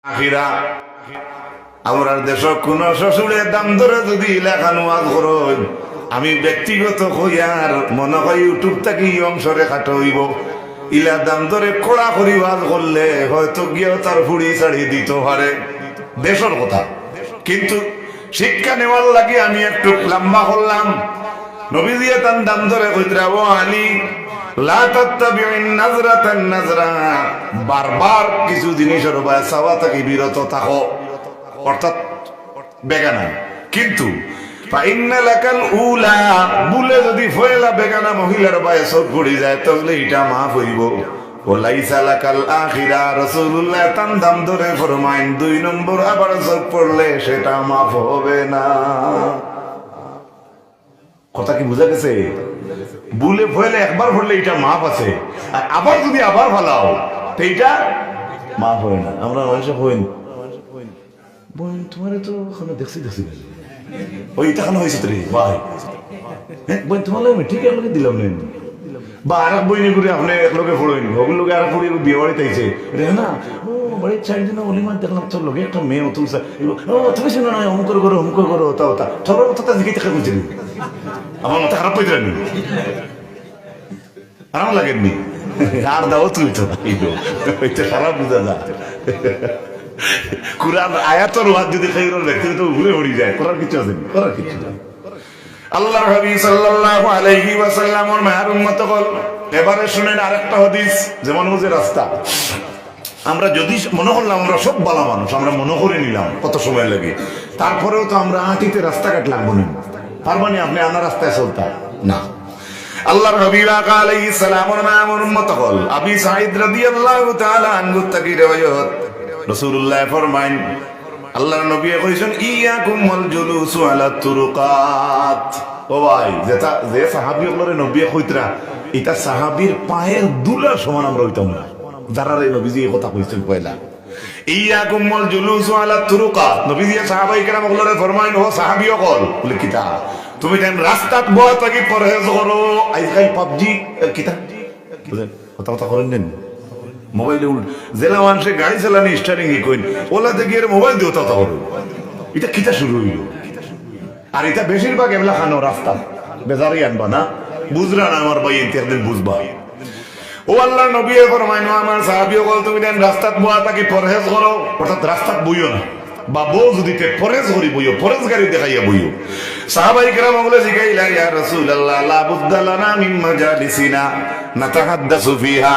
আখিরা আমরা দেশ কোন শ্বশুরের দাম ধরে যদি লেখানো আজ করই আমি ব্যক্তিগত হইয়ার মনে হয় ইউটিউব থেকে অংশরে খাটো হইব ইলা দাম ধরে কড়া করি আজ করলে হয়তো গিয়েও তার ফুড়ি ছাড়িয়ে দিতে পারে দেশের কথা। কিন্তু শিক্ষা নেওয়ার লাগে আমি একটু লম্বা করলাম। নবীজি তার দাম ধরে কইতরা ও আলী লা তাত্তাবিউন নাজরাতান নাজরা, বারবার কিছু জিনিসের উপরে চাওয়া থেকে বিরত থাকো, অর্থাৎ বেগানা। কিন্তু ফাইন্না লাকাল উলা, বলে যদি ফয়লা বেগানা মহিলার পায়ে চোখ পড়ে যায় তাহলে এটা মাফ হইব। ওলাইসা লাকাল আখিরা, রাসূলুল্লাহ তান দাম ধরে ফরমাইন 2 নম্বর আবার চোখ পড়লে সেটা মাফ হবে না। কথা কি বুঝা গেছে? বুলে ফেলে একবার পড়লে এটা মাফ আছে, আর আবার যদি আবার ফালাও তো এটা মাফ হয় না। আমরা মানুষে হইন বোন তোমার তো ওখানে দেখছি ওই টাকা হয়েছে তো রে ভাই, হ্যাঁ বোন তোমার লাগে ঠিক একলগে দিলাম নেন বা আর এক বই নিয়ে আপনি একলগে ফোড়ইন ওগুলো লোকে আর ফুড়ি বিয়ে বাড়িতে আইছে রে না ও বাড়ির চার দিন অলিমার দেখলাম তোর লোকে একটা মেয়ে তুলছে ও তুমি শুনো না অমুক করো তা সবার কথা দিকে দেখা বুঝছি আমার মাথা খারাপ হয়ে যায়নি, আরাম লাগেননি আর দাও তুই তো ওইটা খারাপ বুঝা যা। কুরআন আয়াতের ওয়াজ যদি খাইরুল ব্যক্তি তো ভুলে পড়ে যায়, করার কিছু আছে না, করার কিছু না। আল্লাহর হাবিব সাল্লাল্লাহু আলাইহি ওয়াসাল্লামের মায়ের উম্মত বল এবারে শুনেন আরেকটা হাদিস। যেমন ওই যে রাস্তা আমরা যদি মনে করলাম আমরা সব ভালো মানুষ, আমরা মনে করে নিলাম কত সময় লাগে, তারপরেও তো আমরা হাঁটিতে রাস্তাঘাট লাগবো না, পারবানি আপনি আনা রাস্তায় চলতে না। আল্লাহর হাবিব আলাইহিস সালামের মায়ের উম্মত বল আবি সাঈদ রাদিয়াল্লাহু তাআলা আনহু থেকে riwayat রাসূলুল্লাহ ফরমাইন আল্লাহর নবী কইছেন ইয়াকুম ওয়াল জুলুসু আলা তুরুকাত। ও ভাই যেটা যে সাহাবী গুলোরে নবী কইতরা এটা সাহাবীর পায়ের দুলার সমান আমরা হইতাম না যারা এই নবীজি এই কথা কইছেন পয়লা। ইয়াকুম ওয়াল জুলুসু আলা তুরুকাত, নবীজি সাহাবায়ে কেরাম গুলোরে ফরমাইন ও সাহাবী সকল বলে কিতা তুমি দেন রাস্তাত বয়া থাকি পরহেজ করো। আজকাল পাবজি কিতা বুঝেন কথা করেন নেন মোবাইলে জেলা মানুষের গাড়ি চালানি স্টারিং কইন ওলা থেকে মোবাইল দিও তা করো, এটা কিতা শুরু হইল। আর এটা বেশিরভাগ এগুলা খানো রাস্তা বেজারি আনবা না বুঝরা না আমার ভাই এতে একদিন বুঝবা। ও আল্লাহ নবী ফরমাইন আমার সাহাবী বল তুমি দেন রাস্তাত বয়া থাকি পরহেজ করো, অর্থাৎ রাস্তাত বইও না বা বউ যদি পরেজ করি বইও পরেজ গাড়ি দেখাইয়া বইও। সাহাবায়ে কেরাম বলে জিগাইলা ইয়া রাসূলুল্লাহ লা বুদ্দা লানা মিন মাজালিসিনা নাতাহাদ্দাসু ফিহা,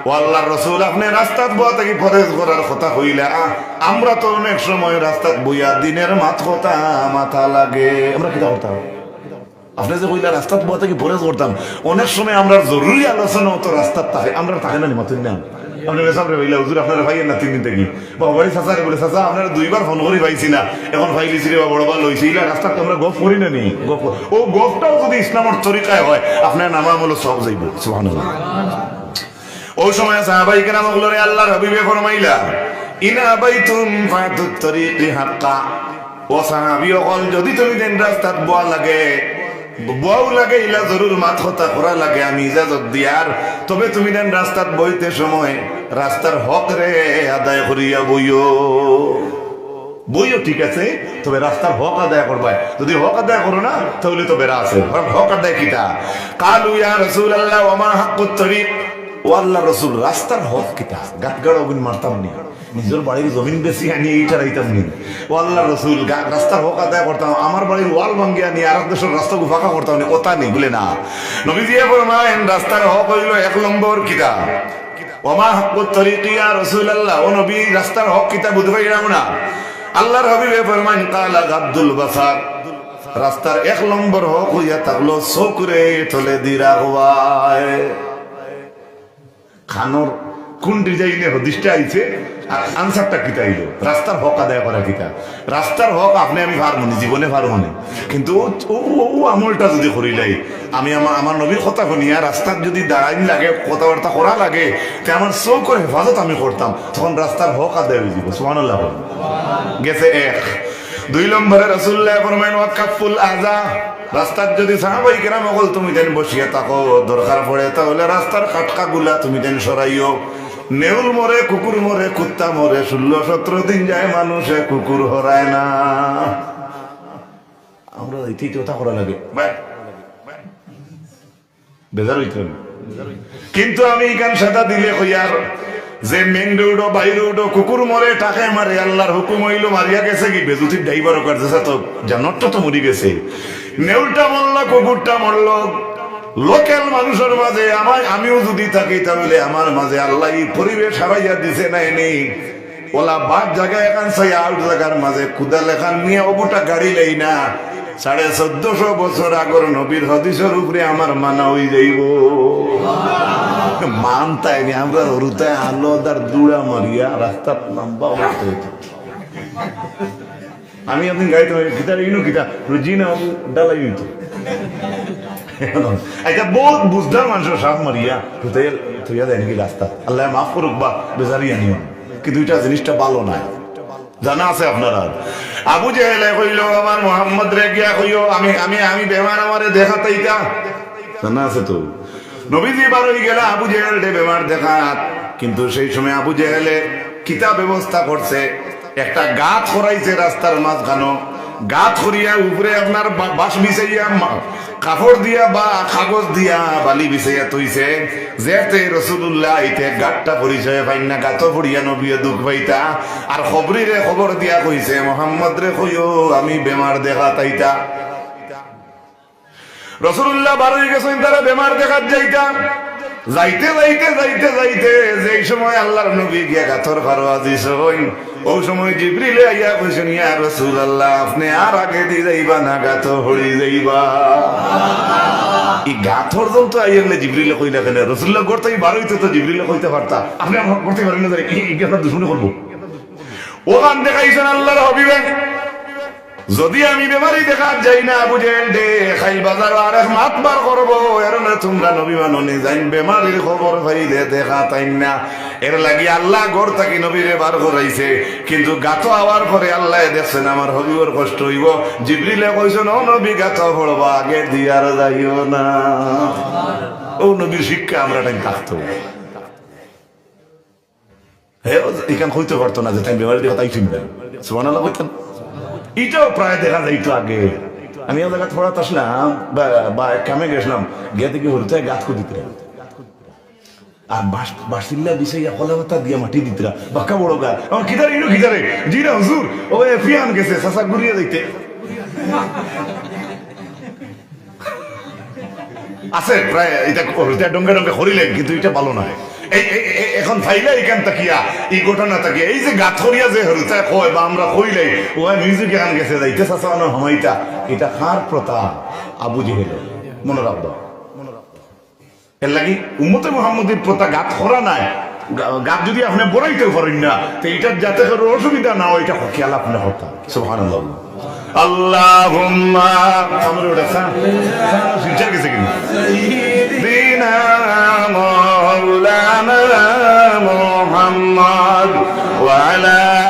ও আল্লাহর রাসূল আপনি রাস্তাত বয়া থাকি পরেজ করার কথা কইলা, আমরা তো অনেক সময় রাস্তাত বইয়া দিনের মাথা লাগে আমরা কি করতাম? আপনি যে কইলা রাস্তাত বয়া থাকি পরেজ করতাম, অনেক সময় আমরা জরুরি আলোচনা তো রাস্তাত থাকে আমরা থাকে না মাতুন না। আপনি মেসাবরে ভাইলা হুজুর আপনারা ভাইয়ের না 3 দিন থেকে বাবাড়ি চাচারে বলে চাচা আপনারা 2বার ফোন করে পাইছি না এখন ভাইলিছি রে বড় বার লইছি ইলা রাস্তা তো আমরা গপ করি না নি গপ ও গপটাও যদি ইসলামের তরিকায় হয় আপনার নাম আমল সব যাইব সুবহানাল্লাহ। ওই সময় সাহাবায়ে কেরাম বললেন আল্লাহর হাবিবে ফরমাইলা ইনা বাইতুম ফাতুত তরিকি হাক্কা, ও সাহাবী সকল যদি তুমি দেন রাস্তাত বয়া লাগে বউ লাগে ইলা জরুর মাত কথা করা লাগে আমি ইজাজত দিয়ার, তবে তুমি দেন রাস্তাত বইতে সময় রাস্তার হক রে আদায় করিয়া বইও ঠিক আছে, তবে রাস্তার হক আদায় করবা। যদি হক আদায় করো না তাহলে তো বেড়া আছে হক আদায় কিটা। কালু ইয়া রাসূলুল্লাহ ওয়া মা হাক্কুত তরিক, ও আল্লাহ রাসূল রাস্তার হক কিটা? গাতগাড় অগুন মারতাম নি, নিজের বাড়ির জমিন বেশি আনি এইটা রাইতাম নি। ও আল্লাহ রাসূল রাস্তার হক আদায় করতাম, আমার বাড়ির ওয়াল ভাঙ্গি আনি আর দেশের রাস্তাকে ফাঁকা করতাম নি, ওটা নেই বলে না। নবীজি ফরমায়েন রাস্তার হক হইল 1 নম্বর কিটা ওয়া মা হাক্কুত তরিক ইয়া রাসূলুল্লাহ, ও নবী রাস্তার হক কিটা বুঝবাই না। আল্লাহর হাবিবে ফরমায়েন কালা গাদ্দুল বাসার, রাস্তার 1 নম্বর হক হইয়া থাকলো চোখরে তলে দিরা হওয়ায়। খানোর কোন ডিজাইনের হদিসটা আইছে আর আনসারটা কিতা আইলো রাস্তার হক আদায় করা কিতা। রাস্তার হক আপনি আমি পারবনি জীবনে পারবনি, কিন্তু ও আমলটা যদি করিলাই আমি আমার নবীর কথা শুনিয়া রাস্তার যদি দাঁড়াইন লাগে কথাবার্তা করা লাগে তে আমার চৌকের হেফাজত আমি করতাম, তখন রাস্তার হক আদায় হয়ে যাব। সুবহানাল্লাহ গেছে 1। 2 নম্বরে রাসূলুল্লাহ ফরমায়েন ওয়া কাফুল আযা, রাস্তার যদি সাহাবায়ে কেরাম বল তুমি দেন বসিয়া থাকো দরকার পড়ে তাহলে রাস্তার কাটকা গুলা তুমি দেন সরাইও। নেউল মরে, কুকুর মরে, কুত্তা মরে, 16-17 দিন যায় মানুষে কুকুর হরায় না। আমরা এটাই কথা করা লাগে, বেজার হইতে হবে। কিন্তু আমি এখান সাদা দিলে কইয়ার যে মেন রোড বাইরে রোড কুকুর মরে টাকায় মারে, আল্লাহর হুকুম হইল মারিয়া গেছে কি বেজুতির ড্রাইভার করতেছে তো জানোয়ারটা তো মরি গেছে। নেউলটা মরল, কুকুরটা মরল, লোকাল মানুষের মাঝে আমিও যদি থাকি তাহলে আমার মাঝে আল্লাহ পরিবেশ হারাইয়া দিছে নাই নেই। ওলা বাদ জায়গায় এখান চাই আউট জায়গার মাঝে কুদা লেখান নিয়ে অবুটা গাড়ি লেই না। 1450 বছর আগর নবীর হাদিসের উপরে আমার মানা হয়ে যাইব। মানতাই নি আমরা রুতায় আলোদার দুড়া মারিয়া রাস্তার লম্বা অবস্থা হইতো। আমি একদিন গাড়িতে গীতার ইনু গীতা রুজিনা ডালাই হইতো। এটা বহুত বুঝদার মানুষের সাপ মারিয়া রুতাই থইয়া দেয় নাকি রাস্তা। আল্লাহ মাফ করুক বা বেজারি আনিও, কিন্তু এটা জিনিসটা ভালো নাই। জানা আছে আপনারা? আবু জেহেলে কইল আমার মোহাম্মদ রে গিয়া কইও আমি আমি আমি বেমার আমারে দেখাতাইতা। জানা আছে তো? নবীজি বার হয়ে গেল আবু জেহেল রে বেমার দেখাত। কিন্তু সেই সময় আবু জেহেলে কিতা ব্যবস্থা করছে, একটা গাছ করাইছে রাস্তার মাঝখানো। গাছ করিয়া উপরে আপনার বাঁশ বিছাইয়া কাপড় দিয়া বা কাগজ দিয়া বালি বিছাইয়া তৈছে, যেতে রাসূলুল্লাহ আইতে গাটটা পরিচয় পাই না, গাত পড়িয়া নবীয়ে দুঃখ পাইতা। আর খবরিরে খবর দিয়া কইছে মোহাম্মদ রে কইও আমি বেমার দেখা তাইতা। রাসূলুল্লাহ বার হয়ে গেছেন তারা বেমার দেখাত যাইতা। যাইতে যাইতে যাইতে যাইতে যেই সময় আল্লাহর নবী গিয়া গাথর ফারওয়াজ দিছেন, ওই সময় জিবরিল আইয়া কইছেন ইয়া রাসূলুল্লাহ আপনি আর আগে দি যাইবা না, গাথ হড়ি যাইবা। এই গাথর যন্ত্র আইলে জিবরিলে কইলা কেন? রাসূলুল্লাহ করতেই বার হইতে তো জিবরিলে কইতে পারতা, আপনি আমার করতে পারেন না, এই আপনার দুশমনি করবো। ওখান দেখাইছেন আল্লাহর হাবিবে যদি আমি বেমারি দেখা যাই না বুঝেন দে খাইল বাজার আর এক মাতবার করবো, এর না তোমরা নবী মাননি যাইন বেমারির খবর পাইলে দেখা তাই না। এর লাগি আল্লাহ গড় থাকি নবীরে বার করাইছে। কিন্তু গাত আওয়ার পরে আল্লাহ দেখছেন আমার হবিবর কষ্ট হইব। জিবরিলে কইছেন ও নবী গাত পড়বো, আগে দিয়ার যাইও না। ও নবীর শিক্ষা আমরা টাইম থাকতো। হ্যাঁ এখান হইতে পারতো না যে তাই বেমারি দেখা তাই শুনবেন। সুবহানাল্লাহ কইতেন। এটাও প্রায় দেখা যাইতো আগে। আমি ও জায়গা থোড়া আসলাম বা কামে গেছিলাম, গিয়ে দেখি হরতে গাছ দিতে আর বাসিল্লা বিষাইয়া কলা পাতা দিয়ে মাটি দিতরা বাক্কা বড় গা। আমার খিদারে ইনো খিদারে জি না হুজুর ও ফিয়ান গেছে চাচা ঘুরিয়ে দেখতে আছে প্রায় এটা ডঙ্গে ডঙ্গে হরিলেন, কিন্তু এটা ভালো নয়। এখন ফাইলে এখান তাকিয়া এই ঘটনা তাকিয়া এই যে গাথরিয়া যে হরুতা কয় বা আমরা কইলাই ও মিউজিক এখান গেছে যাইতে চাচানো হমাইতা, এটা কার প্রথা? আবু জেহেল। মনে রাখবো এর লাগি উম্মতে মুহাম্মদের প্রথা গাত করা নাই। গাত যদি আপনি বড়াইতে পারেন না তো এটার যাতে করে অসুবিধা না হয়, এটা খেয়াল আপনি হতা। সুবহানাল্লাহ। আল্লাহুম্মা আমরা ওটা শিক্ষা গেছে কিন্তু